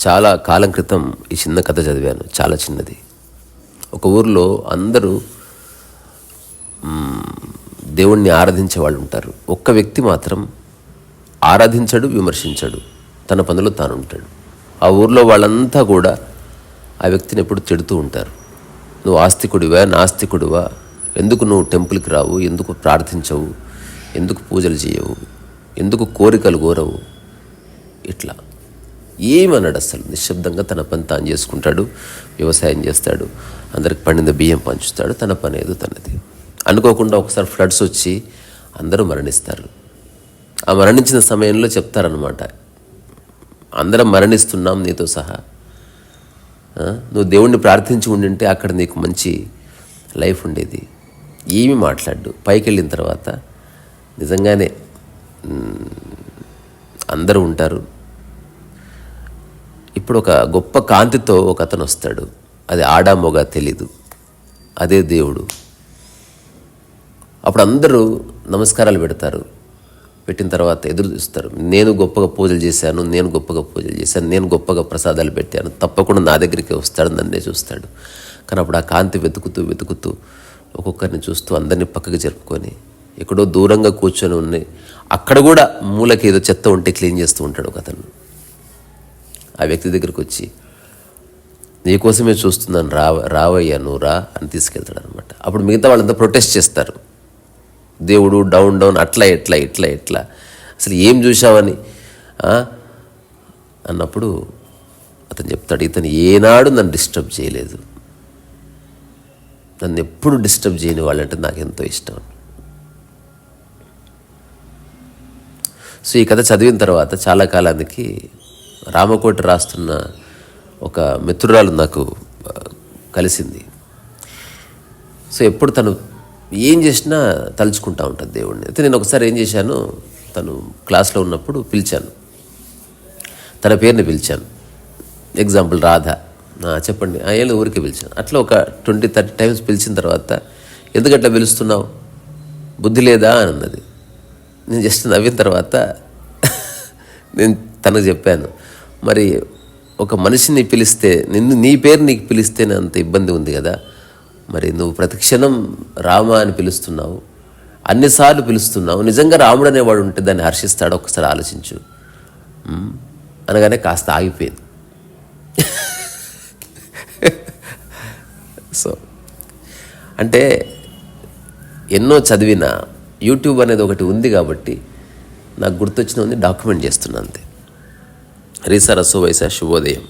చాలా కాలం క్రితం ఈ చిన్న కథ చదివాను, చాలా చిన్నది. ఒక ఊరిలో అందరూ దేవుణ్ణి ఆరాధించే వాళ్ళు ఉంటారు. ఒక్క వ్యక్తి మాత్రం ఆరాధించడు, విమర్శించడు, తన పనిలో తాను ఉంటాడు. ఆ ఊర్లో వాళ్ళంతా కూడా ఆ వ్యక్తిని ఎప్పుడు తిడుతూ ఉంటారు. నువ్వు ఆస్తికుడివా, నాస్తికుడివా, ఎందుకు నువ్వు టెంపుల్కి రావు, ఎందుకు ప్రార్థించవు, ఎందుకు పూజలు చేయవు, ఎందుకు కోరికలు కోరవు, ఇట్లా ఏమన్నాడు. అసలు నిశ్శబ్దంగా తన పని తాను చేసుకుంటాడు, వ్యవసాయం చేస్తాడు, అందరికి పండిన బియ్యం పంచుతాడు, తన పని ఏదో తనది. అనుకోకుండా ఒకసారి ఫ్లడ్స్ వచ్చి అందరూ మరణిస్తారు. ఆ మరణించిన సమయంలో చెప్తారనమాట, అందరం మరణిస్తున్నాం నీతో సహా, నువ్వు దేవుణ్ణి ప్రార్థించి ఉండింటే అక్కడ నీకు మంచి లైఫ్ ఉండేది. ఏమి మాట్లాడు. పైకి వెళ్ళిన తర్వాత నిజంగానే అందరూ ఉంటారు. ఇప్పుడు ఒక గొప్ప కాంతితో ఒక అతను వస్తాడు. అది ఆడా మొగ తెలీదు, అదే దేవుడు. అప్పుడు అందరూ నమస్కారాలు పెడతారు. పెట్టిన తర్వాత ఎదురు చూస్తారు. నేను గొప్పగా పూజలు చేశాను, నేను గొప్పగా పూజలు చేశాను, నేను గొప్పగా ప్రసాదాలు పెట్టాను, తప్పకుండా నా దగ్గరికి వస్తాడు, నన్నే చూస్తాడు. కానీ అప్పుడు ఆ కాంతి వెతుకుతూ వెతుకుతూ ఒక్కొక్కరిని చూస్తూ అందరినీ పక్కకి జరుపుకొని ఎక్కడో దూరంగా కూర్చొని ఉన్నాయి. అక్కడ కూడా మూలకి ఏదో చెత్త ఉంటే క్లీన్ చేస్తూ ఉంటాడు ఒక అతను. ఆ వ్యక్తి దగ్గరికి వచ్చి, నీకోసమే చూస్తున్నాను, రావయ్యా నువ్వు రా అని తీసుకెళ్తాడు అనమాట. అప్పుడు మిగతా వాళ్ళంతా ప్రొటెస్ట్ చేస్తారు. దేవుడు డౌన్ డౌన్ అట్లా ఎట్లా ఇట్లా ఎట్లా, అసలు ఏం చూసావని అన్నప్పుడు అతను చెప్తాడు, ఇతను ఏనాడు నన్ను డిస్టర్బ్ చేయలేదు, నన్ను ఎప్పుడు డిస్టర్బ్ చేయని వాళ్ళంటే నాకు ఎంతో ఇష్టం. సో ఈ కథ చదివిన తర్వాత చాలా కాలానికి రామకోటి రాస్తున్న ఒక మిత్రురాలు నాకు కలిసింది. సో ఎప్పుడు తను ఏం చేసినా తలుచుకుంటూ ఉంటుంది దేవుడిని. అయితే నేను ఒకసారి ఏం చేశాను, తను క్లాస్లో ఉన్నప్పుడు పిలిచాను, తన పేరుని పిలిచాను. ఎగ్జాంపుల్ రాధ, చెప్పండి, ఏళ్ళ ఊరికి పిలిచాను. అట్లా ఒక 20-30 టైమ్స్ పిలిచిన తర్వాత, ఎందుకట్లా పిలుస్తున్నావు, బుద్ధి లేదా అని అన్నది. నేను జస్ట్ నవ్విన తర్వాత నేను తనకు చెప్పాను, మరి ఒక మనిషిని పిలిస్తే నీ పేరు నీకు పిలిస్తేనే అంత ఇబ్బంది ఉంది కదా, మరి నువ్వు ప్రతిక్షణం రామ అని పిలుస్తున్నావు, అన్నిసార్లు పిలుస్తున్నావు, నిజంగా రాముడు అనేవాడు ఉంటే దాన్ని హర్షిస్తాడు, ఒకసారి ఆలోచించు అనగానే కాస్త ఆగిపోయింది. సో అంటే ఎన్నో చదివిన యూట్యూబ్ అనేది ఒకటి ఉంది కాబట్టి నాకు గుర్తొచ్చిన డాక్యుమెంట్ చేస్తున్నా అంతే. రీసా రసో వైసా శుభోదయం.